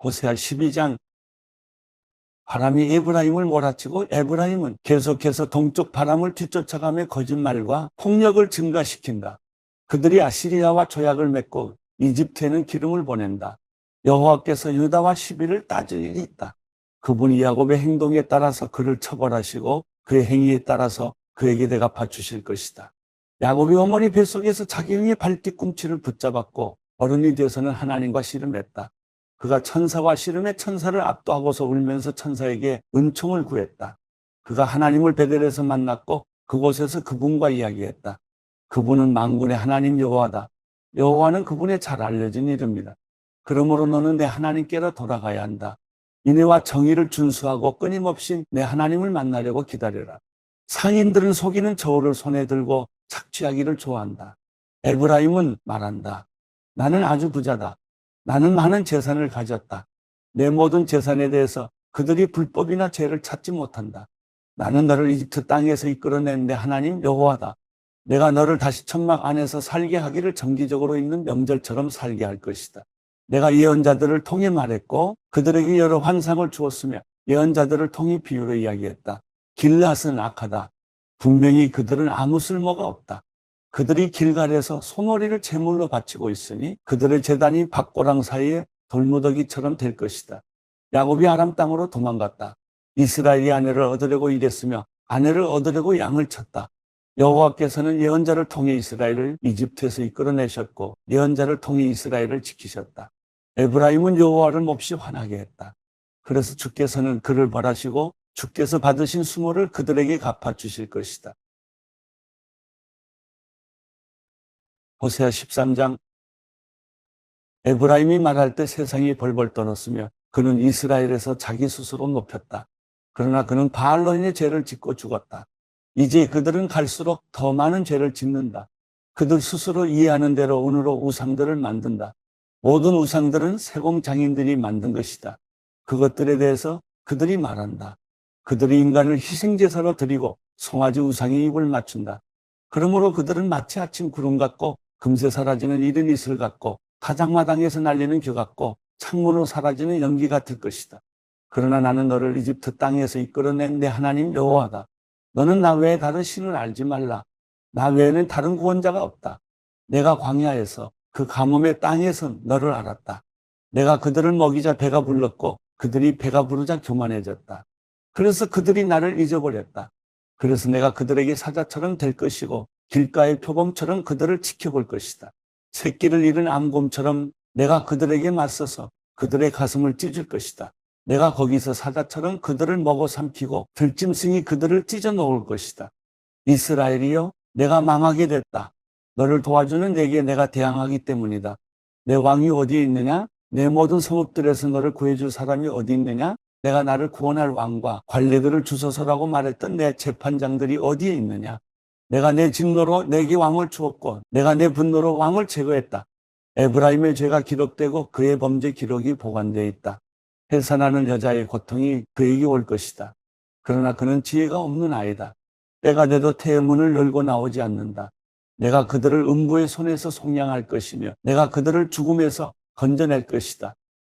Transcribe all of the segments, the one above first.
호세아 12장. 바람이 에브라임을 몰아치고 에브라임은 계속해서 동쪽 바람을 뒤쫓아가며 거짓말과 폭력을 증가시킨다. 그들이 아시리아와 조약을 맺고 이집트에는 기름을 보낸다. 여호와께서 유다와 시비를 따질 일이 있다. 그분이 야곱의 행동에 따라서 그를 처벌하시고 그의 행위에 따라서 그에게 대갚아 주실 것이다. 야곱이 어머니 뱃속에서 자기 형의 발뒤꿈치를 붙잡았고 어른이 되어서는 하나님과 씨름했다. 그가 천사와 씨름의 천사를 압도하고서 울면서 천사에게 은총을 구했다. 그가 하나님을 베델에서 만났고 그곳에서 그분과 이야기했다. 그분은 만군의 하나님 여호와다. 여호와는 그분의 잘 알려진 이름이다. 그러므로 너는 내 하나님께로 돌아가야 한다. 인애와 정의를 준수하고 끊임없이 내 하나님을 만나려고 기다려라. 상인들은 속이는 저울을 손에 들고 착취하기를 좋아한다. 에브라임은 말한다. 나는 아주 부자다. 나는 많은 재산을 가졌다. 내 모든 재산에 대해서 그들이 불법이나 죄를 찾지 못한다. 나는 너를 이집트 땅에서 이끌어낸 내 하나님 여호와다. 내가 너를 다시 천막 안에서 살게 하기를 정기적으로 있는 명절처럼 살게 할 것이다. 내가 예언자들을 통해 말했고 그들에게 여러 환상을 주었으며 예언자들을 통해 비유로 이야기했다. 길앗은 악하다. 분명히 그들은 아무 쓸모가 없다. 그들이 길갈에서 소머리를 제물로 바치고 있으니 그들의 제단이 밭고랑 사이에 돌무더기처럼 될 것이다. 야곱이 아람 땅으로 도망갔다. 이스라엘이 아내를 얻으려고 일했으며 아내를 얻으려고 양을 쳤다. 여호와께서는 예언자를 통해 이스라엘을 이집트에서 이끌어내셨고 예언자를 통해 이스라엘을 지키셨다. 에브라임은 여호와를 몹시 화나게 했다. 그래서 주께서는 그를 벌하시고 주께서 받으신 수모를 그들에게 갚아주실 것이다. 호세아 13장. 에브라임이 말할 때 세상이 벌벌 떨었으며 그는 이스라엘에서 자기 스스로 높였다. 그러나 그는 바알로 인해 죄를 짓고 죽었다. 이제 그들은 갈수록 더 많은 죄를 짓는다. 그들 스스로 이해하는 대로 은으로 우상들을 만든다. 모든 우상들은 세공 장인들이 만든 것이다. 그것들에 대해서 그들이 말한다. 그들이 인간을 희생제사로 드리고 송아지 우상에 입을 맞춘다. 그러므로 그들은 마치 아침 구름 같고 금세 사라지는 이른 이슬 같고 타작마당에서 날리는 겨 같고 창문으로 사라지는 연기 같을 것이다. 그러나 나는 너를 이집트 땅에서 이끌어낸 내 하나님 여호와다. 너는 나 외에 다른 신을 알지 말라. 나 외에는 다른 구원자가 없다. 내가 광야에서 그 가뭄의 땅에서 너를 알았다. 내가 그들을 먹이자 배가 불렀고 그들이 배가 부르자 교만해졌다. 그래서 그들이 나를 잊어버렸다. 그래서 내가 그들에게 사자처럼 될 것이고 길가의 표범처럼 그들을 지켜볼 것이다. 새끼를 잃은 암곰처럼 내가 그들에게 맞서서 그들의 가슴을 찢을 것이다. 내가 거기서 사자처럼 그들을 먹어 삼키고 들짐승이 그들을 찢어 놓을 것이다. 이스라엘이여, 내가 망하게 됐다. 너를 도와주는 내게 내가 대항하기 때문이다. 내 왕이 어디에 있느냐? 내 모든 성읍들에서 너를 구해줄 사람이 어디 있느냐? 내가 나를 구원할 왕과 관리들을 주소서라고 말했던 내 재판장들이 어디에 있느냐? 내가 내 진노로 내게 왕을 주었고 내가 내 분노로 왕을 제거했다. 에브라임의 죄가 기록되고 그의 범죄 기록이 보관되어 있다. 해산하는 여자의 고통이 그에게 올 것이다. 그러나 그는 지혜가 없는 아이다. 때가 돼도 태의 문을 열고 나오지 않는다. 내가 그들을 음부의 손에서 속량할 것이며 내가 그들을 죽음에서 건져낼 것이다.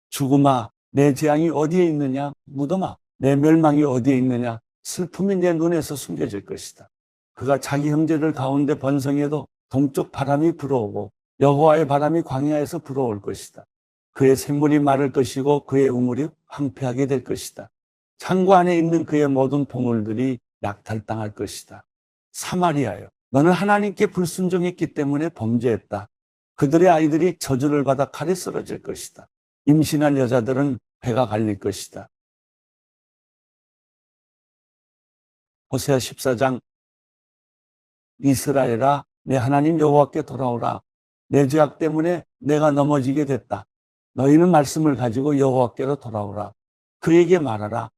죽음아, 내 재앙이 어디에 있느냐? 무덤아, 내 멸망이 어디에 있느냐? 슬픔이 내 눈에서 숨겨질 것이다. 그가 자기 형제들 가운데 번성해도 동쪽 바람이 불어오고 여호와의 바람이 광야에서 불어올 것이다. 그의 샘물이 마를 것이고 그의 우물이 황폐하게 될 것이다. 창고 안에 있는 그의 모든 보물들이 약탈당할 것이다. 사마리아여, 너는 하나님께 불순종했기 때문에 범죄했다. 그들의 아이들이 저주를 받아 칼에 쓰러질 것이다. 임신한 여자들은 배가 갈릴 것이다. 호세아 14장. 이스라엘아, 내 하나님 여호와께 돌아오라. 내 죄악 때문에 내가 넘어지게 됐다. 너희는 말씀을 가지고 여호와께로 돌아오라. 그에게 말하라.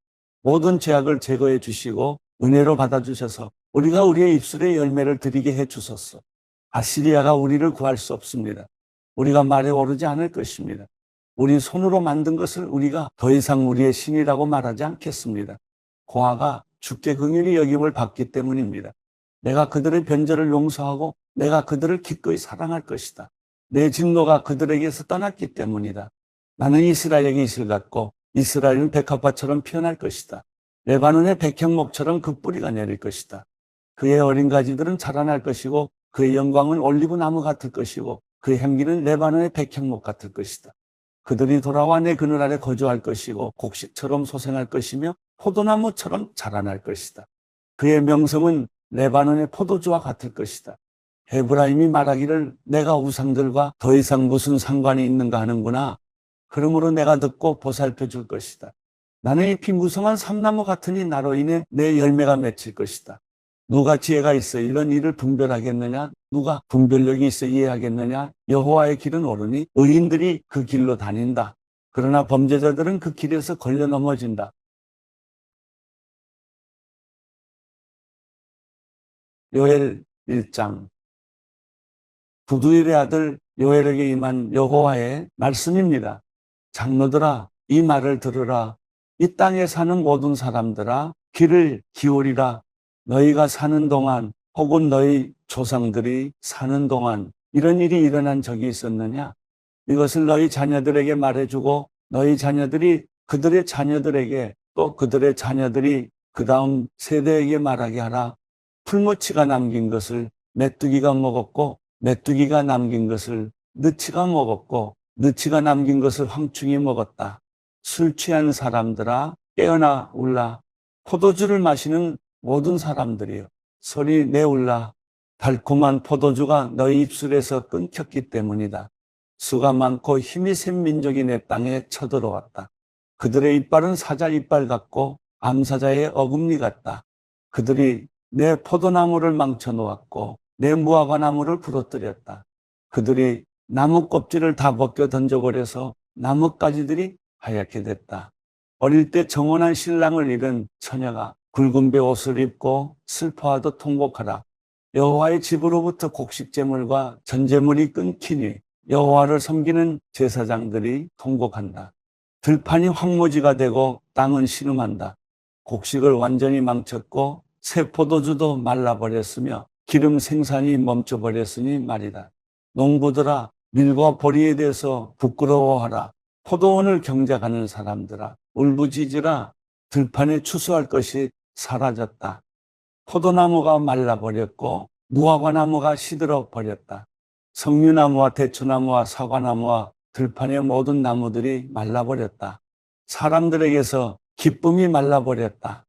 모든 죄악을 제거해 주시고 은혜로 받아주셔서 우리가 우리의 입술의 열매를 드리게 해 주소서. 아시리아가 우리를 구할 수 없습니다. 우리가 말에 오르지 않을 것입니다. 우리 손으로 만든 것을 우리가 더 이상 우리의 신이라고 말하지 않겠습니다. 고아가 주께 긍휼히 여김을 받기 때문입니다. 내가 그들의 변절을 용서하고 내가 그들을 기꺼이 사랑할 것이다. 내 진노가 그들에게서 떠났기 때문이다. 나는 이스라엘에게 이슬 같고 이스라엘은 백합화처럼 피어날 것이다. 레바논의 백향목처럼 그 뿌리가 내릴 것이다. 그의 어린 가지들은 자라날 것이고 그의 영광은 올리브 나무 같을 것이고 그의 향기는 레바논의 백향목 같을 것이다. 그들이 돌아와 내 그늘 아래 거주할 것이고 곡식처럼 소생할 것이며 포도나무처럼 자라날 것이다. 그의 명성은 레바논의 포도주와 같을 것이다. 에브라임이 말하기를 내가 우상들과 더 이상 무슨 상관이 있는가 하는구나. 그러므로 내가 듣고 보살펴 줄 것이다. 나는 잎이 무성한 삼나무 같으니 나로 인해 내 열매가 맺힐 것이다. 누가 지혜가 있어 이런 일을 분별하겠느냐? 누가 분별력이 있어 이해하겠느냐? 여호와의 길은 옳으니 의인들이 그 길로 다닌다. 그러나 범죄자들은 그 길에서 걸려 넘어진다. 요엘 1장. 부두엘의 아들 요엘에게 임한 여호와의 말씀입니다. 장로들아, 이 말을 들으라. 이 땅에 사는 모든 사람들아, 귀를 기울이라. 너희가 사는 동안 혹은 너희 조상들이 사는 동안 이런 일이 일어난 적이 있었느냐? 이것을 너희 자녀들에게 말해주고 너희 자녀들이 그들의 자녀들에게 또 그들의 자녀들이 그 다음 세대에게 말하게 하라. 풀무치가 남긴 것을 메뚜기가 먹었고 메뚜기가 남긴 것을 느치가 먹었고 느치가 남긴 것을 황충이 먹었다. 술 취한 사람들아 깨어나 울라. 포도주를 마시는 모든 사람들이여 소리 내울라. 달콤한 포도주가 너희 입술에서 끊겼기 때문이다. 수가 많고 힘이 센 민족이 내 땅에 쳐들어왔다. 그들의 이빨은 사자 이빨 같고 암사자의 어금니 같다. 그들이 내 포도나무를 망쳐놓았고 내 무화과 나무를 부러뜨렸다. 그들이 나무 껍질을 다 벗겨 던져버려서 나뭇가지들이 하얗게 됐다. 어릴 때 정혼한 신랑을 잃은 처녀가 굵은 배 옷을 입고 슬퍼하듯 통곡하라. 여호와의 집으로부터 곡식제물과 전제물이 끊기니 여호와를 섬기는 제사장들이 통곡한다. 들판이 황무지가 되고 땅은 신음한다. 곡식을 완전히 망쳤고 새 포도주도 말라버렸으며 기름 생산이 멈춰버렸으니 말이다. 농부들아 밀과 보리에 대해서 부끄러워하라. 포도원을 경작하는 사람들아 울부짖으라. 들판에 추수할 것이 사라졌다. 포도나무가 말라버렸고 무화과나무가 시들어 버렸다. 석류나무와 대추나무와 사과나무와 들판의 모든 나무들이 말라버렸다. 사람들에게서 기쁨이 말라버렸다.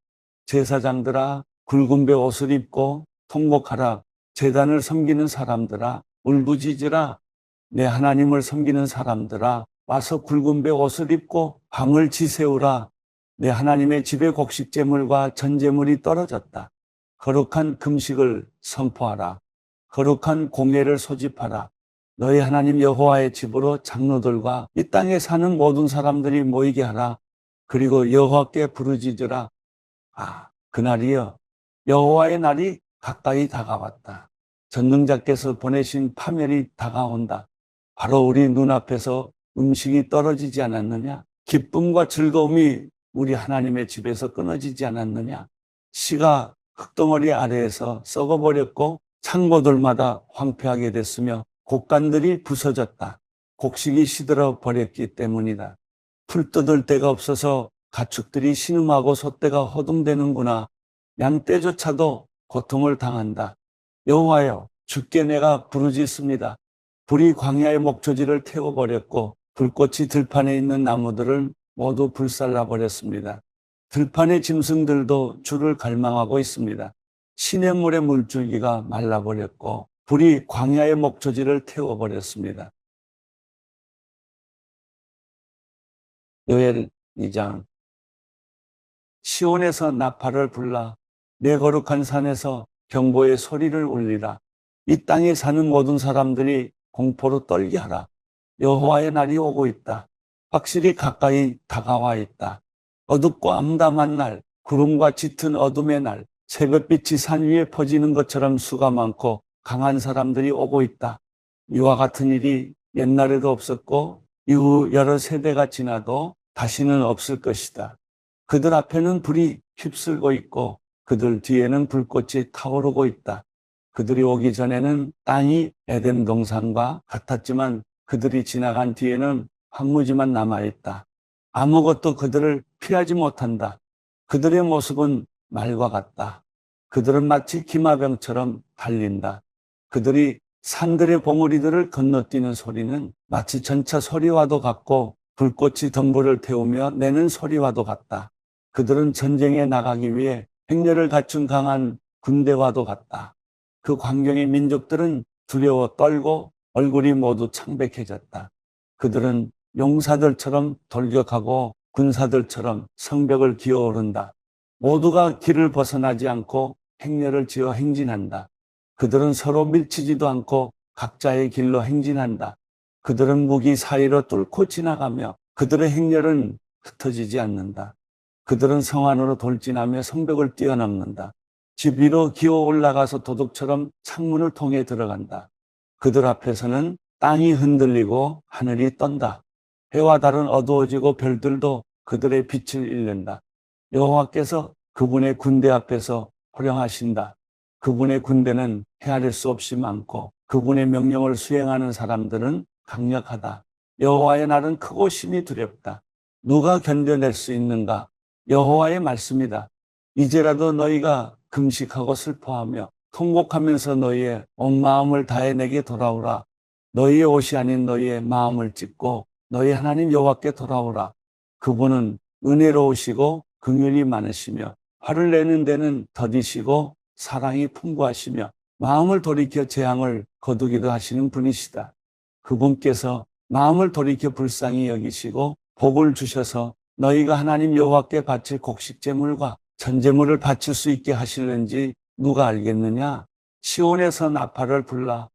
제사장들아 굵은 배 옷을 입고 통곡하라. 제단을 섬기는 사람들아 울부짖으라. 내 하나님을 섬기는 사람들아 와서 굵은 배 옷을 입고 방을 지새우라. 내 하나님의 집에 곡식제물과 전제물이 떨어졌다. 거룩한 금식을 선포하라. 거룩한 공예를 소집하라. 너희 하나님 여호와의 집으로 장로들과 이 땅에 사는 모든 사람들이 모이게 하라. 그리고 여호와께 부르짖으라. 그날이여 여호와의 날이 가까이 다가왔다. 전능자께서 보내신 파멸이 다가온다. 바로 우리 눈앞에서 음식이 떨어지지 않았느냐? 기쁨과 즐거움이 우리 하나님의 집에서 끊어지지 않았느냐? 씨가 흙덩어리 아래에서 썩어버렸고 창고들마다 황폐하게 됐으며 곡간들이 부서졌다. 곡식이 시들어 버렸기 때문이다. 풀 뜯을 데가 없어서 가축들이 신음하고 소떼가 허둥대는구나. 양떼조차도 고통을 당한다. 여호와여, 주께 내가 부르짖습니다. 불이 광야의 목초지를 태워버렸고 불꽃이 들판에 있는 나무들을 모두 불살라버렸습니다. 들판의 짐승들도 주를 갈망하고 있습니다. 시냇물의 물줄기가 말라버렸고 불이 광야의 목초지를 태워버렸습니다. 요엘 2장. 시온에서 나팔을 불라. 내 거룩한 산에서 경보의 소리를 울리라. 이 땅에 사는 모든 사람들이 공포로 떨게 하라. 여호와의 날이 오고 있다. 확실히 가까이 다가와 있다. 어둡고 암담한 날, 구름과 짙은 어둠의 날, 새벽빛이 산 위에 퍼지는 것처럼 수가 많고 강한 사람들이 오고 있다. 이와 같은 일이 옛날에도 없었고 이후 여러 세대가 지나도 다시는 없을 것이다. 그들 앞에는 불이 휩쓸고 있고 그들 뒤에는 불꽃이 타오르고 있다. 그들이 오기 전에는 땅이 에덴 동산과 같았지만 그들이 지나간 뒤에는 황무지만 남아있다. 아무것도 그들을 피하지 못한다. 그들의 모습은 말과 같다. 그들은 마치 기마병처럼 달린다. 그들이 산들의 봉우리들을 건너뛰는 소리는 마치 전차 소리와도 같고 불꽃이 덤불을 태우며 내는 소리와도 같다. 그들은 전쟁에 나가기 위해 행렬을 갖춘 강한 군대와도 같다. 그 광경의 민족들은 두려워 떨고 얼굴이 모두 창백해졌다. 그들은 용사들처럼 돌격하고 군사들처럼 성벽을 기어오른다. 모두가 길을 벗어나지 않고 행렬을 지어 행진한다. 그들은 서로 밀치지도 않고 각자의 길로 행진한다. 그들은 무기 사이로 뚫고 지나가며 그들의 행렬은 흩어지지 않는다. 그들은 성 안으로 돌진하며 성벽을 뛰어넘는다. 집 위로 기어 올라가서 도둑처럼 창문을 통해 들어간다. 그들 앞에서는 땅이 흔들리고 하늘이 떤다. 해와 달은 어두워지고 별들도 그들의 빛을 잃는다. 여호와께서 그분의 군대 앞에서 호령하신다. 그분의 군대는 헤아릴 수 없이 많고 그분의 명령을 수행하는 사람들은 강력하다. 여호와의 날은 크고 심히 두렵다. 누가 견뎌낼 수 있는가? 여호와의 말씀이다. 이제라도 너희가 금식하고 슬퍼하며 통곡하면서 너희의 온 마음을 다해 내게 돌아오라. 너희의 옷이 아닌 너희의 마음을 찢고 너희 하나님 여호와께 돌아오라. 그분은 은혜로우시고 긍휼이 많으시며 화를 내는 데는 더디시고 사랑이 풍부하시며 마음을 돌이켜 재앙을 거두기도 하시는 분이시다. 그분께서 마음을 돌이켜 불쌍히 여기시고 복을 주셔서 너희가 하나님 여호와께 바칠 곡식 제물과 전제물을 바칠 수 있게 하실는지 누가 알겠느냐? 시온에서 나팔을 불라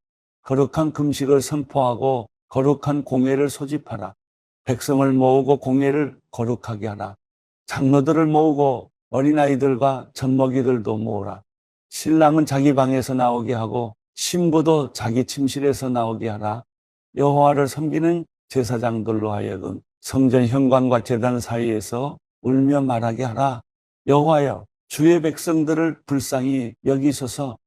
거룩한 금식을 선포하고 거룩한 공회를 소집하라. 백성을 모으고 공회를 거룩하게 하라. 장로들을 모으고 어린아이들과 젖먹이들도 모으라. 신랑은 자기 방에서 나오게 하고 신부도 자기 침실에서 나오게 하라. 여호와를 섬기는 제사장들로 하여금 성전 현관과 제단 사이에서 울며 말하게 하라. 여호와여, 주의 백성들을 불쌍히 여기소서.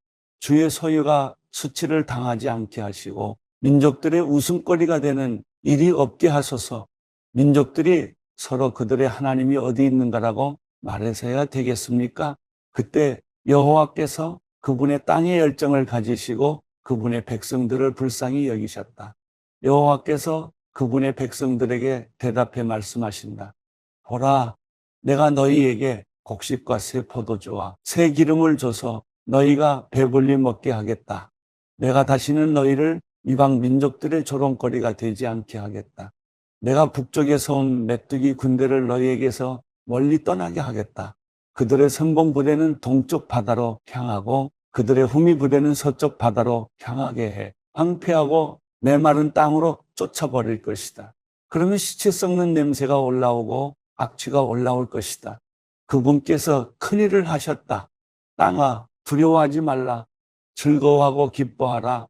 주의 소유가 수치를 당하지 않게 하시고 민족들의 웃음거리가 되는 일이 없게 하소서. 민족들이 서로 그들의 하나님이 어디 있는가라고 말해서야 되겠습니까? 그때 여호와께서 그분의 땅의 열정을 가지시고 그분의 백성들을 불쌍히 여기셨다. 여호와께서 그분의 백성들에게 대답해 말씀하신다. 보라, 내가 너희에게 곡식과 새 포도주와 새 기름을 줘서 너희가 배불리 먹게 하겠다. 내가 다시는 너희를 이방 민족들의 조롱거리가 되지 않게 하겠다. 내가 북쪽에서 온 메뚜기 군대를 너희에게서 멀리 떠나게 하겠다. 그들의 선봉 부대는 동쪽 바다로 향하고 그들의 후미 부대는 서쪽 바다로 향하게 해 황폐하고 메마른 땅으로 쫓아버릴 것이다. 그러면 시체 썩는 냄새가 올라오고 악취가 올라올 것이다. 그분께서 큰일을 하셨다. 땅아, 두려워하지 말라. 즐거워하고 기뻐하라.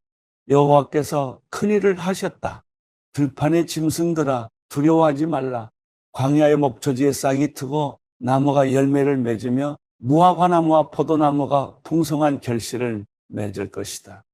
여호와께서 큰일을 하셨다. 들판의 짐승들아, 두려워하지 말라. 광야의 목초지에 싹이 트고 나무가 열매를 맺으며 무화과나무와 포도나무가 풍성한 결실을 맺을 것이다.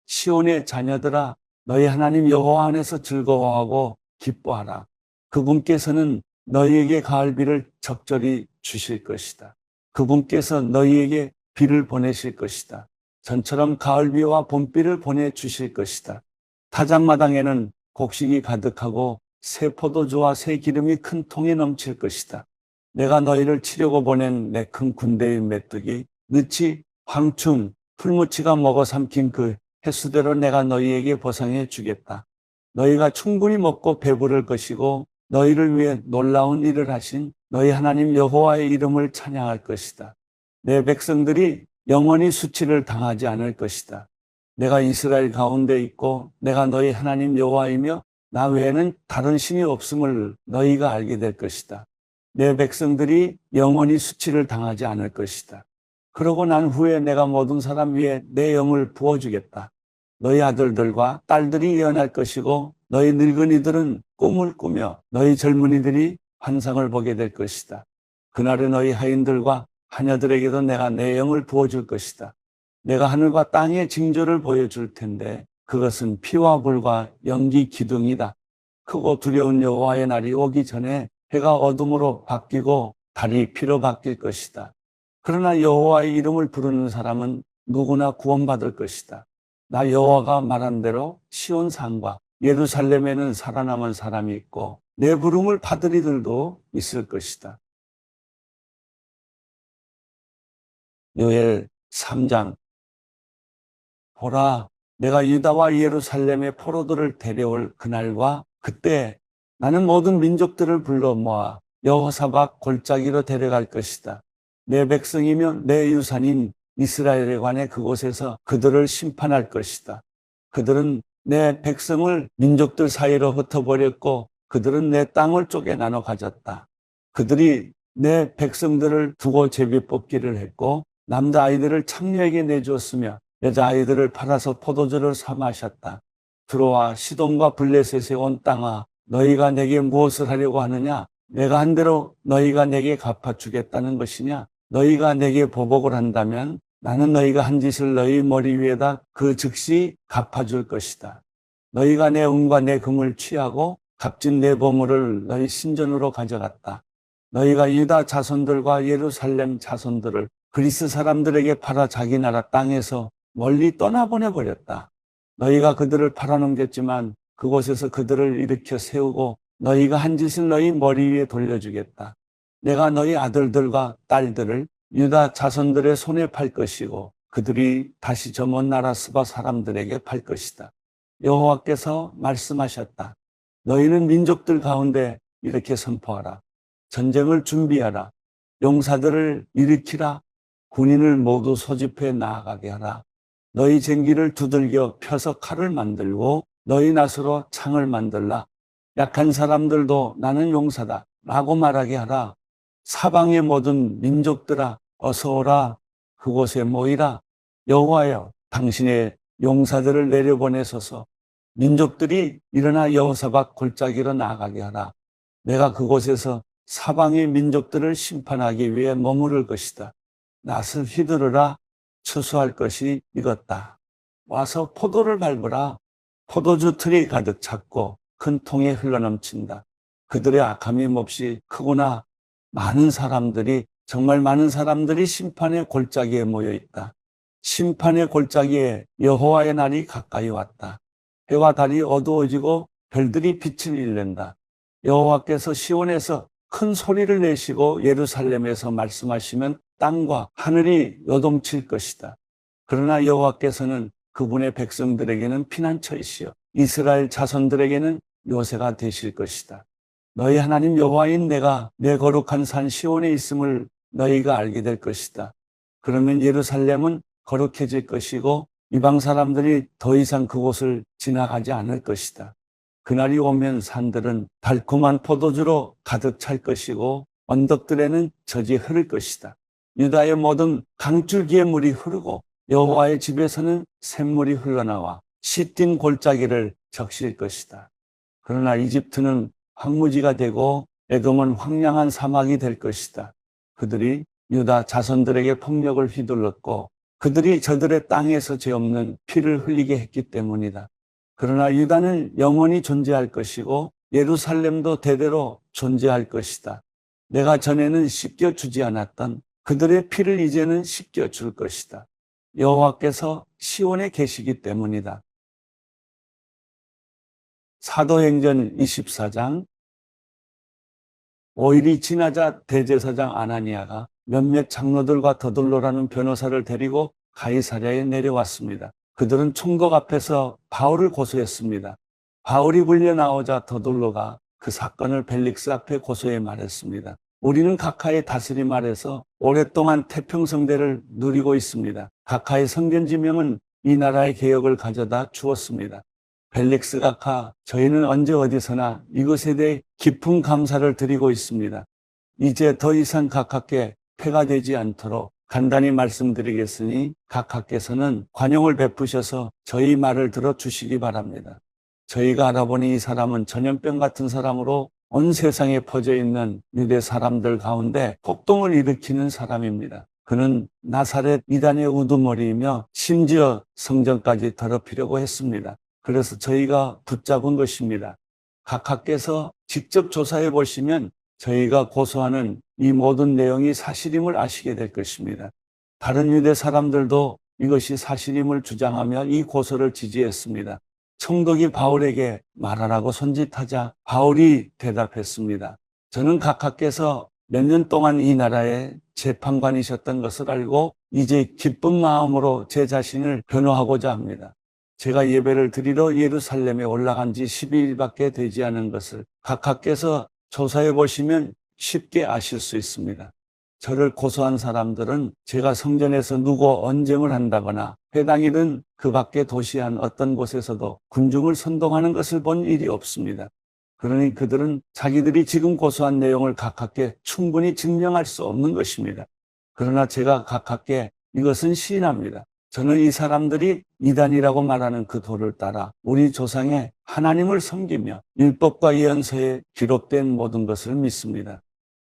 시온의 자녀들아, 너희 하나님 여호와 안에서 즐거워하고 기뻐하라. 그분께서는 너희에게 가을비를 적절히 주실 것이다. 그분께서 너희에게 비를 보내실 것이다. 전처럼 가을비와 봄비를 보내주실 것이다. 타작마당에는 곡식이 가득하고 새 포도주와 새 기름이 큰 통에 넘칠 것이다. 내가 너희를 치려고 보낸 내 큰 군대의 메뚜기, 느치, 황충, 풀무치가 먹어 삼킨 그 횟수대로 내가 너희에게 보상해 주겠다. 너희가 충분히 먹고 배부를 것이고 너희를 위해 놀라운 일을 하신 너희 하나님 여호와의 이름을 찬양할 것이다. 내 백성들이 영원히 수치를 당하지 않을 것이다. 내가 이스라엘 가운데 있고 내가 너희 하나님 여호와이며 나 외에는 다른 신이 없음을 너희가 알게 될 것이다. 내 백성들이 영원히 수치를 당하지 않을 것이다. 그러고 난 후에 내가 모든 사람 위에 내 영을 부어주겠다. 너희 아들들과 딸들이 예언할 것이고 너희 늙은이들은 꿈을 꾸며 너희 젊은이들이 환상을 보게 될 것이다. 그날에 너희 하인들과 하녀들에게도 내가 내 영을 부어줄 것이다. 내가 하늘과 땅의 징조를 보여줄 텐데 그것은 피와 불과 연기 기둥이다. 크고 두려운 여호와의 날이 오기 전에 해가 어둠으로 바뀌고 달이 피로 바뀔 것이다. 그러나 여호와의 이름을 부르는 사람은 누구나 구원받을 것이다. 나 여호와가 말한 대로 시온 산과 예루살렘에는 살아남은 사람이 있고 내 부름을 받을 이들도 있을 것이다. 요엘 3장. 보라, 내가 유다와 예루살렘의 포로들을 데려올 그날과 그때 나는 모든 민족들을 불러 모아 여호사박 골짜기로 데려갈 것이다. 내 백성이며 내 유산인 이스라엘에 관해 그곳에서 그들을 심판할 것이다. 그들은 내 백성을 민족들 사이로 흩어버렸고 그들은 내 땅을 쪼개 나눠 가졌다. 그들이 내 백성들을 두고 제비 뽑기를 했고 남자아이들을 창녀에게 내주었으며 여자아이들을 팔아서 포도주를 사 마셨다. 들어와 시돈과 블레셋에 온 땅아, 너희가 내게 무엇을 하려고 하느냐? 내가 한 대로 너희가 내게 갚아주겠다는 것이냐? 너희가 내게 보복을 한다면 나는 너희가 한 짓을 너희 머리 위에다 그 즉시 갚아줄 것이다. 너희가 내 은과 내 금을 취하고 값진 내 보물을 너희 신전으로 가져갔다. 너희가 유다 자손들과 예루살렘 자손들을 그리스 사람들에게 팔아 자기 나라 땅에서 멀리 떠나보내버렸다. 너희가 그들을 팔아넘겼지만 그곳에서 그들을 일으켜 세우고 너희가 한 짓을 너희 머리 위에 돌려주겠다. 내가 너희 아들들과 딸들을 유다 자손들의 손에 팔 것이고 그들이 다시 저 먼 나라 스바 사람들에게 팔 것이다. 여호와께서 말씀하셨다. 너희는 민족들 가운데 이렇게 선포하라. 전쟁을 준비하라. 용사들을 일으키라. 군인을 모두 소집해 나아가게 하라. 너희 쟁기를 두들겨 펴서 칼을 만들고 너희 낫으로 창을 만들라. 약한 사람들도 나는 용사다 라고 말하게 하라. 사방의 모든 민족들아 어서 오라. 그곳에 모이라. 여호와여, 당신의 용사들을 내려보내소서. 민족들이 일어나 여호사박 골짜기로 나아가게 하라. 내가 그곳에서 사방의 민족들을 심판하기 위해 머무를 것이다. 낫을 휘두르라. 추수할 것이 익었다. 와서 포도를 밟으라. 포도주 틀이 가득 찼고 큰 통에 흘러넘친다. 그들의 악함이 몹시 크구나. 정말 많은 사람들이 심판의 골짜기에 모여 있다. 심판의 골짜기에 여호와의 날이 가까이 왔다. 해와 달이 어두워지고 별들이 빛을 잃는다. 여호와께서 시온에서 큰 소리를 내시고 예루살렘에서 말씀하시면 땅과 하늘이 요동칠 것이다. 그러나 여호와께서는 그분의 백성들에게는 피난처이시여 이스라엘 자손들에게는 요새가 되실 것이다. 너희 하나님 여호와인 내가 내 거룩한 산 시온에 있음을 너희가 알게 될 것이다. 그러면 예루살렘은 거룩해질 것이고 이방 사람들이 더 이상 그곳을 지나가지 않을 것이다. 그날이 오면 산들은 달콤한 포도주로 가득 찰 것이고 언덕들에는 젖이 흐를 것이다. 유다의 모든 강줄기에 물이 흐르고 여호와의 집에서는 샘물이 흘러나와 시띤 골짜기를 적실 것이다. 그러나 이집트는 황무지가 되고 에돔은 황량한 사막이 될 것이다. 그들이 유다 자손들에게 폭력을 휘둘렀고 그들이 저들의 땅에서 죄 없는 피를 흘리게 했기 때문이다. 그러나 유다는 영원히 존재할 것이고 예루살렘도 대대로 존재할 것이다. 내가 전에는 씻겨주지 않았던 그들의 피를 이제는 씻겨줄 것이다. 여호와께서 시온에 계시기 때문이다. 사도행전 24장. 5일이 지나자 대제사장 아나니아가 몇몇 장로들과 더둘로라는 변호사를 데리고 가이사랴에 내려왔습니다. 그들은 총독 앞에서 바울을 고소했습니다. 바울이 불려 나오자 더둘로가 그 사건을 벨릭스 앞에 고소해 말했습니다. 우리는 각하의 다스림 아래서 오랫동안 태평성대를 누리고 있습니다. 각하의 성견지명은 이 나라의 개혁을 가져다 주었습니다. 벨릭스 각하, 저희는 언제 어디서나 이것에 대해 깊은 감사를 드리고 있습니다. 이제 더 이상 각하께 폐가 되지 않도록 간단히 말씀드리겠으니 각하께서는 관용을 베푸셔서 저희 말을 들어주시기 바랍니다. 저희가 알아보니 이 사람은 전염병 같은 사람으로 온 세상에 퍼져 있는 유대 사람들 가운데 폭동을 일으키는 사람입니다. 그는 나사렛 이단의 우두머리이며 심지어 성전까지 더럽히려고 했습니다. 그래서 저희가 붙잡은 것입니다. 각하께서 직접 조사해 보시면 저희가 고소하는 이 모든 내용이 사실임을 아시게 될 것입니다. 다른 유대 사람들도 이것이 사실임을 주장하며 이 고소를 지지했습니다. 총독이 바울에게 말하라고 손짓하자 바울이 대답했습니다. 저는 각하께서 몇 년 동안 이 나라의 재판관이셨던 것을 알고 이제 기쁜 마음으로 제 자신을 변호하고자 합니다. 제가 예배를 드리러 예루살렘에 올라간 지 12일밖에 되지 않은 것을 각하께서 조사해 보시면 쉽게 아실 수 있습니다. 저를 고소한 사람들은 제가 성전에서 누구 언쟁을 한다거나 회당이든 그 밖의 도시 한 어떤 곳에서도 군중을 선동하는 것을 본 일이 없습니다. 그러니 그들은 자기들이 지금 고소한 내용을 각하께 충분히 증명할 수 없는 것입니다. 그러나 제가 각하께 이것은 시인합니다. 저는 이 사람들이 이단이라고 말하는 그 도를 따라 우리 조상의 하나님을 섬기며 율법과 예언서에 기록된 모든 것을 믿습니다.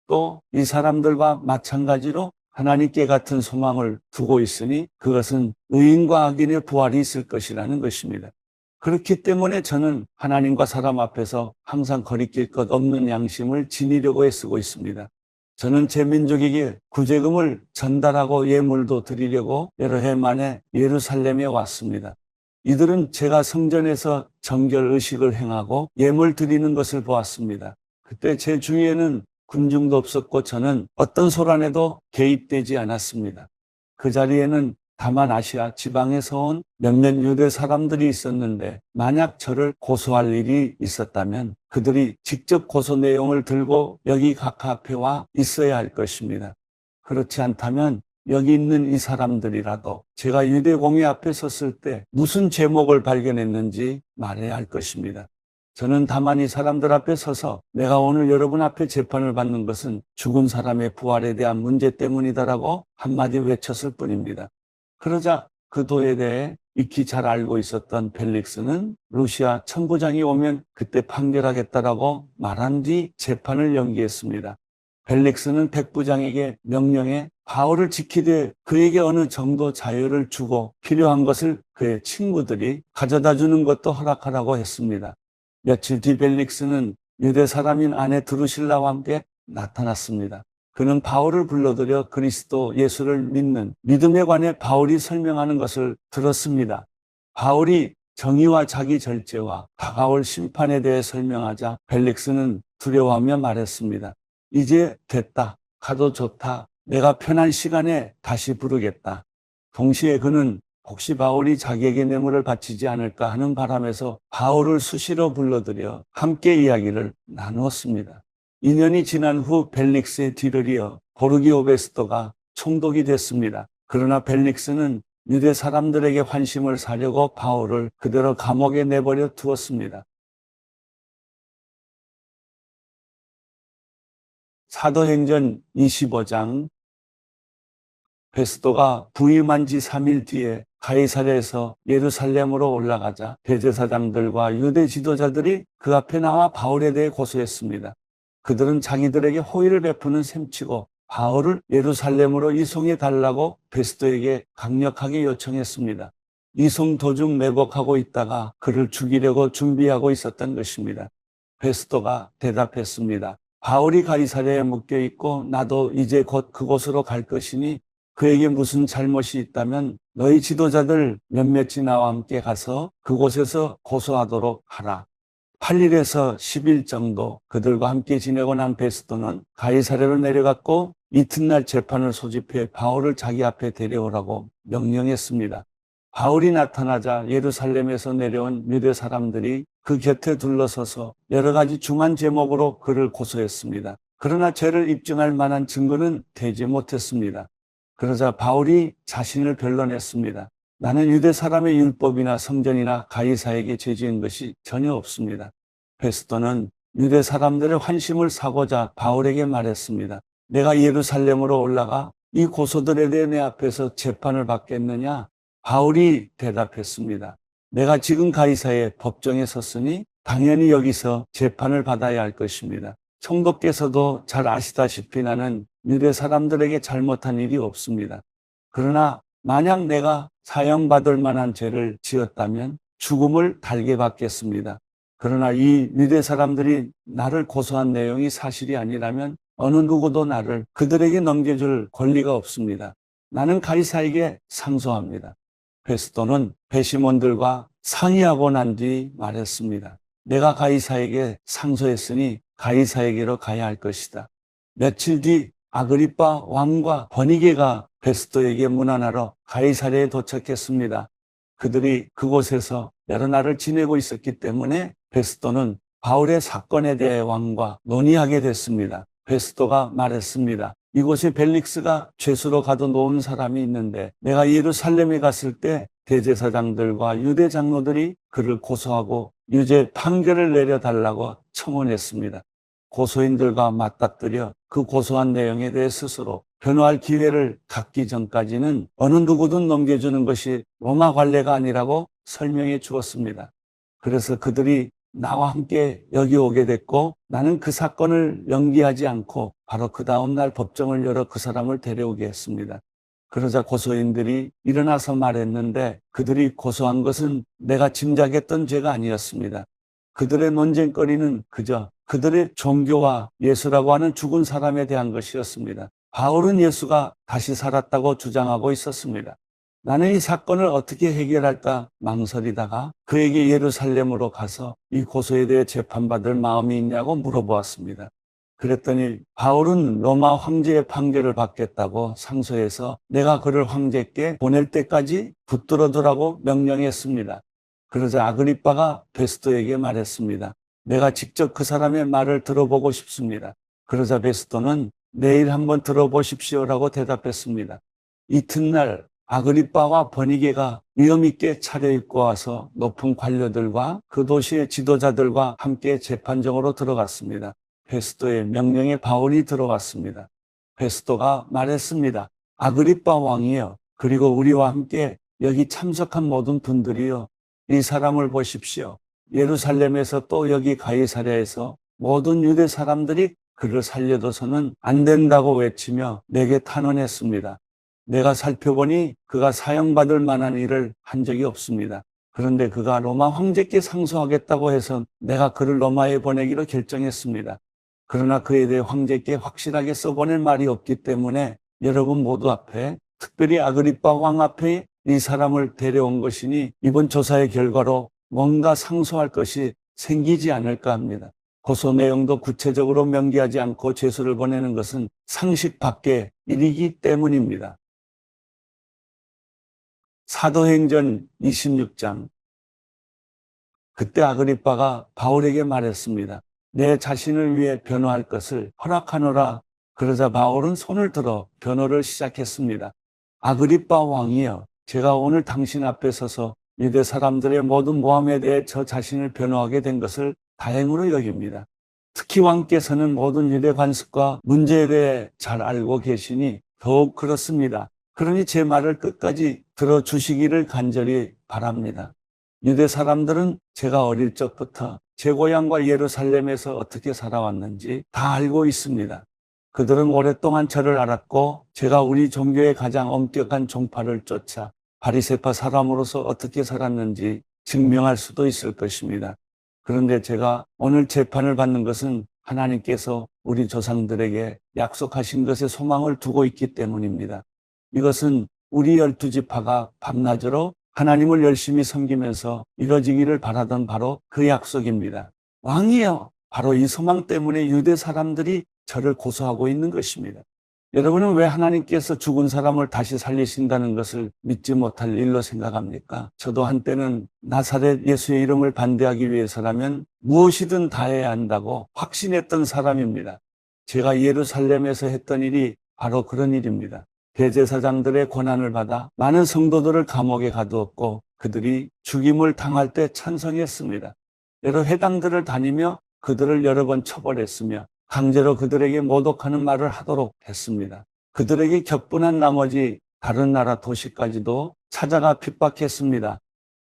또 이 사람들과 마찬가지로 하나님께 같은 소망을 두고 있으니 그것은 의인과 악인의 부활이 있을 것이라는 것입니다. 그렇기 때문에 저는 하나님과 사람 앞에서 항상 거리낄 것 없는 양심을 지니려고 애쓰고 있습니다. 저는 제 민족에게 구제금을 전달하고 예물도 드리려고 여러 해 만에 예루살렘에 왔습니다. 이들은 제가 성전에서 정결 의식을 행하고 예물 드리는 것을 보았습니다. 그때 제 주위에는 군중도 없었고 저는 어떤 소란에도 개입되지 않았습니다. 그 자리에는 다만 아시아 지방에서 온 몇몇 유대 사람들이 있었는데 만약 저를 고소할 일이 있었다면 그들이 직접 고소 내용을 들고 여기 각하 앞에 와 있어야 할 것입니다. 그렇지 않다면 여기 있는 이 사람들이라도 제가 유대 공회 앞에 섰을 때 무슨 제목을 발견했는지 말해야 할 것입니다. 저는 다만 이 사람들 앞에 서서 내가 오늘 여러분 앞에 재판을 받는 것은 죽은 사람의 부활에 대한 문제 때문이다라고 한마디 외쳤을 뿐입니다. 그러자 그 도에 대해 익히 잘 알고 있었던 벨릭스는 루시아 천부장이 오면 그때 판결하겠다라고 말한 뒤 재판을 연기했습니다. 벨릭스는 백부장에게 명령해 바울을 지키되 그에게 어느 정도 자유를 주고 필요한 것을 그의 친구들이 가져다 주는 것도 허락하라고 했습니다. 며칠 뒤 벨릭스는 유대 사람인 아내 드루실라와 함께 나타났습니다. 그는 바울을 불러들여 그리스도 예수를 믿는 믿음에 관해 바울이 설명하는 것을 들었습니다. 바울이 정의와 자기 절제와 다가올 심판에 대해 설명하자 벨릭스는 두려워하며 말했습니다. 이제 됐다. 가도 좋다. 내가 편한 시간에 다시 부르겠다. 동시에 그는 혹시 바울이 자기에게 뇌물을 바치지 않을까 하는 바람에서 바울을 수시로 불러들여 함께 이야기를 나누었습니다. 2년이 지난 후 벨릭스의 뒤를 이어 보르기오 베스토가 총독이 됐습니다. 그러나 벨릭스는 유대 사람들에게 환심을 사려고 바울을 그대로 감옥에 내버려 두었습니다. 사도행전 25장 베스토가 부임한 지 3일 뒤에 가이사랴에서 예루살렘으로 올라가자 대제사장들과 유대 지도자들이 그 앞에 나와 바울에 대해 고소했습니다. 그들은 자기들에게 호의를 베푸는 셈치고 바울을 예루살렘으로 이송해 달라고 베스토에게 강력하게 요청했습니다. 이송 도중 매복하고 있다가 그를 죽이려고 준비하고 있었던 것입니다. 베스토가 대답했습니다. 바울이 가이사랴에 묶여 있고 나도 이제 곧 그곳으로 갈 것이니 그에게 무슨 잘못이 있다면 너희 지도자들 몇몇이 나와 함께 가서 그곳에서 고소하도록 하라. 8일에서 10일 정도 그들과 함께 지내고 난 베스토는 가이사랴로 내려갔고 이튿날 재판을 소집해 바울을 자기 앞에 데려오라고 명령했습니다. 바울이 나타나자 예루살렘에서 내려온 유대 사람들이 그 곁에 둘러서서 여러 가지 중한 제목으로 그를 고소했습니다. 그러나 죄를 입증할 만한 증거는 되지 못했습니다. 그러자 바울이 자신을 변론했습니다. 나는 유대 사람의 율법이나 성전이나 가이사에게 죄지은 것이 전혀 없습니다. 베스토는 유대 사람들의 환심을 사고자 바울에게 말했습니다. 내가 예루살렘으로 올라가 이 고소들에 대해 내 앞에서 재판을 받겠느냐? 바울이 대답했습니다. 내가 지금 가이사의 법정에 섰으니 당연히 여기서 재판을 받아야 할 것입니다. 총독께서도 잘 아시다시피 나는 유대 사람들에게 잘못한 일이 없습니다. 그러나 만약 내가 사형받을 만한 죄를 지었다면 죽음을 달게 받겠습니다. 그러나 이 유대 사람들이 나를 고소한 내용이 사실이 아니라면 어느 누구도 나를 그들에게 넘겨줄 권리가 없습니다. 나는 가이사에게 상소합니다. 베스토는 배심원들과 상의하고 난 뒤 말했습니다. 내가 가이사에게 상소했으니 가이사에게로 가야 할 것이다. 며칠 뒤 아그리빠 왕과 버니게가 베스토에게 문안하러 가이사랴에 도착했습니다. 그들이 그곳에서 여러 날을 지내고 있었기 때문에 베스토는 바울의 사건에 대해 왕과 논의하게 됐습니다. 베스토가 말했습니다. 이곳에 벨릭스가 죄수로 가둬놓은 사람이 있는데 내가 예루살렘에 갔을 때 대제사장들과 유대 장로들이 그를 고소하고 유죄 판결을 내려달라고 청원했습니다. 고소인들과 맞닥뜨려 그 고소한 내용에 대해 스스로 변호할 기회를 갖기 전까지는 어느 누구든 넘겨주는 것이 로마 관례가 아니라고 설명해 주었습니다. 그래서 그들이 나와 함께 여기 오게 됐고 나는 그 사건을 연기하지 않고 바로 그 다음날 법정을 열어 그 사람을 데려오게 했습니다. 그러자 고소인들이 일어나서 말했는데 그들이 고소한 것은 내가 짐작했던 죄가 아니었습니다. 그들의 논쟁거리는 그저 그들의 종교와 예수라고 하는 죽은 사람에 대한 것이었습니다. 바울은 예수가 다시 살았다고 주장하고 있었습니다. 나는 이 사건을 어떻게 해결할까 망설이다가 그에게 예루살렘으로 가서 이 고소에 대해 재판받을 마음이 있냐고 물어보았습니다. 그랬더니 바울은 로마 황제의 판결을 받겠다고 상소해서 내가 그를 황제께 보낼 때까지 붙들어두라고 명령했습니다. 그러자 아그리빠가 베스토에게 말했습니다. 내가 직접 그 사람의 말을 들어보고 싶습니다. 그러자 베스토는 내일 한번 들어보십시오라고 대답했습니다. 이튿날 아그리빠와 버니게가 위엄있게 차려입고 와서 높은 관료들과 그 도시의 지도자들과 함께 재판정으로 들어갔습니다. 베스토의 명령에 바울이 들어갔습니다. 베스토가 말했습니다. 아그리빠 왕이여, 그리고 우리와 함께 여기 참석한 모든 분들이여, 이 사람을 보십시오. 예루살렘에서 또 여기 가이사랴에서 모든 유대 사람들이 그를 살려둬서는 안 된다고 외치며 내게 탄원했습니다. 내가 살펴보니 그가 사형받을 만한 일을 한 적이 없습니다. 그런데 그가 로마 황제께 상소하겠다고 해서 내가 그를 로마에 보내기로 결정했습니다. 그러나 그에 대해 황제께 확실하게 써보낼 말이 없기 때문에 여러분 모두 앞에, 특별히 아그리빠 왕 앞에 이 사람을 데려온 것이니 이번 조사의 결과로 뭔가 상소할 것이 생기지 않을까 합니다. 고소 내용도 구체적으로 명기하지 않고 죄수를 보내는 것은 상식 밖의 일이기 때문입니다. 사도행전 26장. 그때 아그리빠가 바울에게 말했습니다. 내 자신을 위해 변호할 것을 허락하노라. 그러자 바울은 손을 들어 변호를 시작했습니다. 아그리빠 왕이여, 제가 오늘 당신 앞에 서서 유대 사람들의 모든 모함에 대해 저 자신을 변호하게 된 것을 다행으로 여깁니다. 특히 왕께서는 모든 유대 관습과 문제에 대해 잘 알고 계시니 더욱 그렇습니다. 그러니 제 말을 끝까지 들어주시기를 간절히 바랍니다. 유대 사람들은 제가 어릴 적부터 제 고향과 예루살렘에서 어떻게 살아왔는지 다 알고 있습니다. 그들은 오랫동안 저를 알았고 제가 우리 종교의 가장 엄격한 종파를 쫓아 바리새파 사람으로서 어떻게 살았는지 증명할 수도 있을 것입니다. 그런데 제가 오늘 재판을 받는 것은 하나님께서 우리 조상들에게 약속하신 것에 소망을 두고 있기 때문입니다. 이것은 우리 12지파가 밤낮으로 하나님을 열심히 섬기면서 이뤄지기를 바라던 바로 그 약속입니다. 왕이여, 바로 이 소망 때문에 유대 사람들이 저를 고소하고 있는 것입니다. 여러분은 왜 하나님께서 죽은 사람을 다시 살리신다는 것을 믿지 못할 일로 생각합니까? 저도 한때는 나사렛 예수의 이름을 반대하기 위해서라면 무엇이든 다 해야 한다고 확신했던 사람입니다. 제가 예루살렘에서 했던 일이 바로 그런 일입니다. 대제사장들의 고난을 받아 많은 성도들을 감옥에 가두었고 그들이 죽임을 당할 때 찬성했습니다. 여러 회당들을 다니며 그들을 여러 번 처벌했으며 강제로 그들에게 모독하는 말을 하도록 했습니다. 그들에게 격분한 나머지 다른 나라 도시까지도 찾아가 핍박했습니다.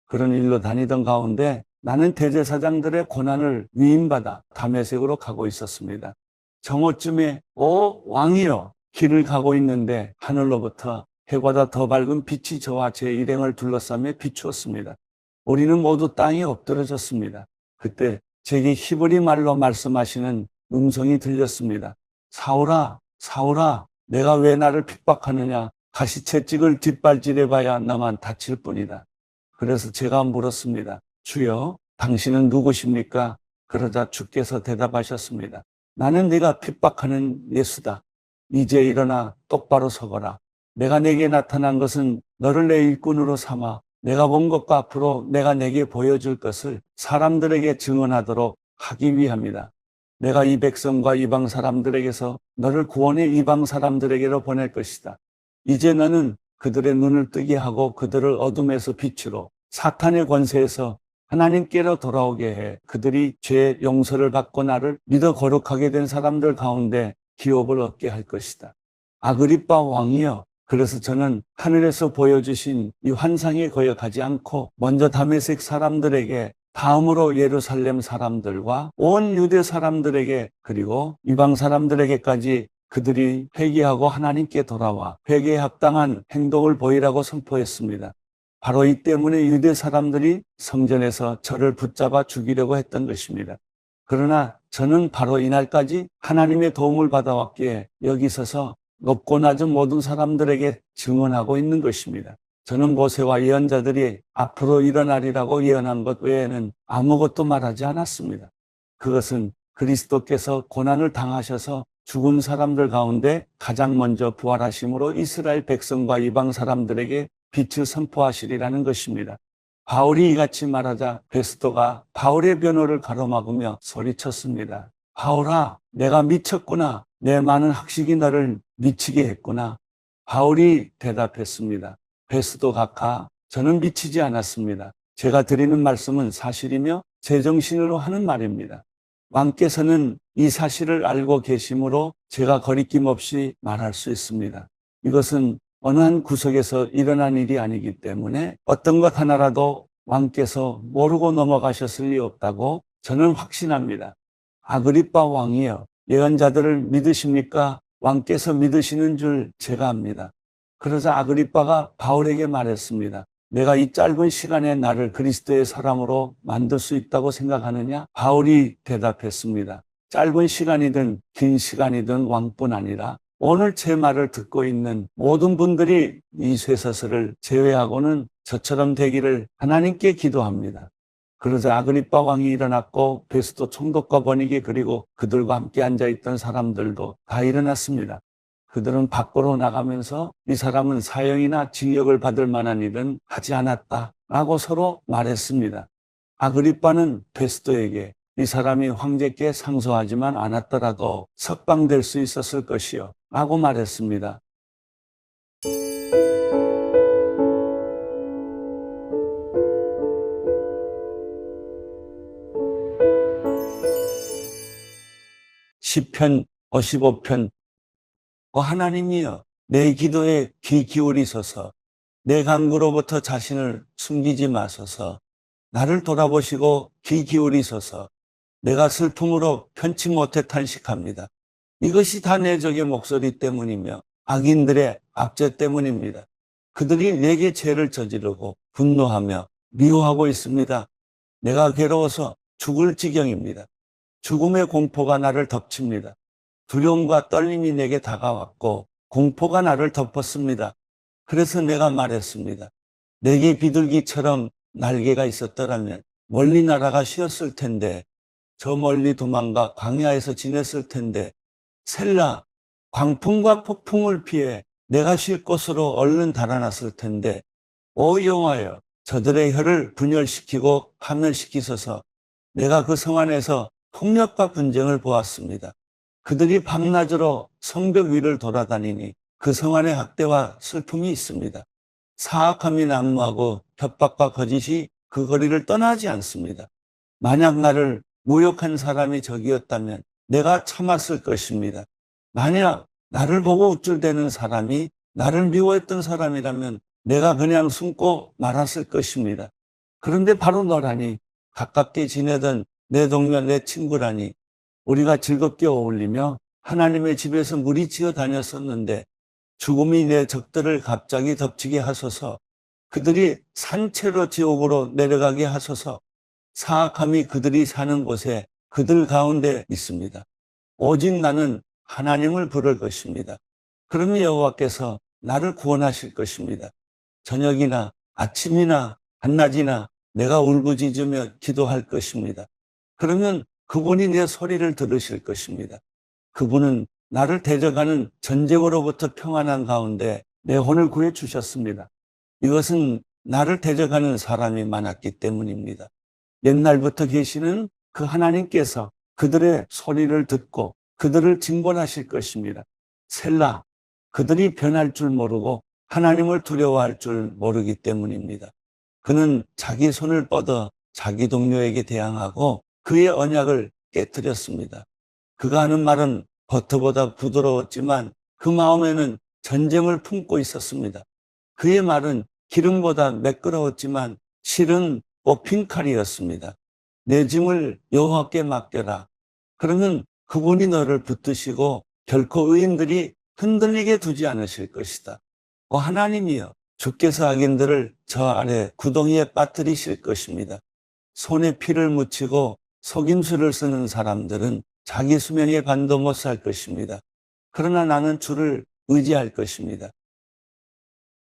그런 일로 다니던 가운데 나는 대제사장들의 고난을 위임받아 다메섹으로 가고 있었습니다. 정오쯤에 오 왕이여, 길을 가고 있는데 하늘로부터 해보다 더 밝은 빛이 저와 제 일행을 둘러싸며 비추었습니다. 우리는 모두 땅에 엎드러졌습니다. 그때 제게 히브리 말로 말씀하시는 음성이 들렸습니다. 사울아, 사울아, 내가 왜 나를 핍박하느냐? 가시채찍을 뒷발질해 봐야 나만 다칠 뿐이다. 그래서 제가 물었습니다. 주여, 당신은 누구십니까? 그러자 주께서 대답하셨습니다. 나는 네가 핍박하는 예수다. 이제 일어나 똑바로 서거라. 내가 내게 나타난 것은 너를 내 일꾼으로 삼아 내가 본 것과 앞으로 내가 내게 보여줄 것을 사람들에게 증언하도록 하기 위함이다. 내가 이 백성과 이방 사람들에게서 너를 구원해 이방 사람들에게로 보낼 것이다. 이제 너는 그들의 눈을 뜨게 하고 그들을 어둠에서 빛으로 사탄의 권세에서 하나님께로 돌아오게 해 그들이 죄의 용서를 받고 나를 믿어 거룩하게 된 사람들 가운데 기업을 얻게 할 것이다. 아그리빠 왕이여, 그래서 저는 하늘에서 보여주신 이 환상에 거역하지 않고 먼저 다메섹 사람들에게, 다음으로 예루살렘 사람들과 온 유대 사람들에게, 그리고 이방 사람들에게까지 그들이 회개하고 하나님께 돌아와 회개에 합당한 행동을 보이라고 선포했습니다. 바로 이 때문에 유대 사람들이 성전에서 저를 붙잡아 죽이려고 했던 것입니다. 그러나 저는 바로 이날까지 하나님의 도움을 받아왔기에 여기 서서 높고 낮은 모든 사람들에게 증언하고 있는 것입니다. 저는 모세와 예언자들이 앞으로 일어나리라고 예언한 것 외에는 아무것도 말하지 않았습니다. 그것은 그리스도께서 고난을 당하셔서 죽은 사람들 가운데 가장 먼저 부활하심으로 이스라엘 백성과 이방 사람들에게 빛을 선포하시리라는 것입니다. 바울이 이같이 말하자 베스도가 바울의 변호를 가로막으며 소리쳤습니다. 바울아, 내가 미쳤구나. 내 많은 학식이 너를 미치게 했구나. 바울이 대답했습니다. 베스도 각하, 저는 미치지 않았습니다. 제가 드리는 말씀은 사실이며 제정신으로 하는 말입니다. 왕께서는 이 사실을 알고 계시므로 제가 거리낌 없이 말할 수 있습니다. 이것은 어느 한 구석에서 일어난 일이 아니기 때문에 어떤 것 하나라도 왕께서 모르고 넘어가셨을 리 없다고 저는 확신합니다. 아그리빠 왕이여, 예언자들을 믿으십니까? 왕께서 믿으시는 줄 제가 압니다. 그러자 아그리빠가 바울에게 말했습니다. 내가 이 짧은 시간에 나를 그리스도의 사람으로 만들 수 있다고 생각하느냐? 바울이 대답했습니다. 짧은 시간이든 긴 시간이든 왕뿐 아니라 오늘 제 말을 듣고 있는 모든 분들이 이 쇠사슬을 제외하고는 저처럼 되기를 하나님께 기도합니다. 그러자 아그리빠 왕이 일어났고 베스도 총독과 번이게 그리고 그들과 함께 앉아있던 사람들도 다 일어났습니다. 그들은 밖으로 나가면서 이 사람은 사형이나 징역을 받을 만한 일은 하지 않았다라고 서로 말했습니다. 아그리빠는 베스도에게 이 사람이 황제께 상소하지만 않았더라도 석방될 수 있었을 것이요 라고 말했습니다. 시편 55편 하나님이여, 내 기도에 귀 기울이소서. 내 간구로부터 자신을 숨기지 마소서. 나를 돌아보시고 귀 기울이소서. 내가 슬픔으로 편치 못해 탄식합니다. 이것이 다 내 적의 목소리 때문이며 악인들의 압제 때문입니다. 그들이 내게 죄를 저지르고 분노하며 미워하고 있습니다. 내가 괴로워서 죽을 지경입니다. 죽음의 공포가 나를 덮칩니다. 두려움과 떨림이 내게 다가왔고 공포가 나를 덮었습니다. 그래서 내가 말했습니다. 내게 비둘기처럼 날개가 있었더라면 멀리 날아가 쉬었을 텐데, 저 멀리 도망가 광야에서 지냈을 텐데, 셀라, 광풍과 폭풍을 피해 내가 쉴 곳으로 얼른 달아났을 텐데, 오 여호와여, 저들의 혀를 분열시키고 파멸시키소서. 내가 그 성 안에서 폭력과 분쟁을 보았습니다. 그들이 밤낮으로 성벽 위를 돌아다니니 그 성 안에 학대와 슬픔이 있습니다. 사악함이 난무하고 협박과 거짓이 그 거리를 떠나지 않습니다. 만약 나를 모욕한 사람이 적이었다면 내가 참았을 것입니다. 만약 나를 보고 우쭐대는 사람이 나를 미워했던 사람이라면 내가 그냥 숨고 말았을 것입니다. 그런데 바로 너라니, 가깝게 지내던 내 동료, 내 친구라니, 우리가 즐겁게 어울리며 하나님의 집에서 무리지어 다녔었는데 죽음이 내 적들을 갑자기 덮치게 하소서. 그들이 산채로 지옥으로 내려가게 하소서. 사악함이 그들이 사는 곳에 그들 가운데 있습니다. 오직 나는 하나님을 부를 것입니다. 그러면 여호와께서 나를 구원하실 것입니다. 저녁이나 아침이나 한낮이나 내가 울부짖으며 기도할 것입니다. 그러면 그분이 내 소리를 들으실 것입니다. 그분은 나를 대적하는 전쟁으로부터 평안한 가운데 내 혼을 구해 주셨습니다. 이것은 나를 대적하는 사람이 많았기 때문입니다. 옛날부터 계시는 그 하나님께서 그들의 소리를 듣고 그들을 징벌하실 것입니다. 셀라, 그들이 변할 줄 모르고 하나님을 두려워할 줄 모르기 때문입니다. 그는 자기 손을 뻗어 자기 동료에게 대항하고 그의 언약을 깨뜨렸습니다. 그가 하는 말은 버터보다 부드러웠지만 그 마음에는 전쟁을 품고 있었습니다. 그의 말은 기름보다 매끄러웠지만 실은 뽑힌 칼이었습니다. 내 짐을 여호와께 맡겨라. 그러면 그분이 너를 붙드시고 결코 의인들이 흔들리게 두지 않으실 것이다. 하나님이여, 주께서 악인들을 저 아래 구덩이에 빠뜨리실 것입니다. 손에 피를 묻히고 속임수를 쓰는 사람들은 자기 수명의 반도 못 살 것입니다. 그러나 나는 주를 의지할 것입니다.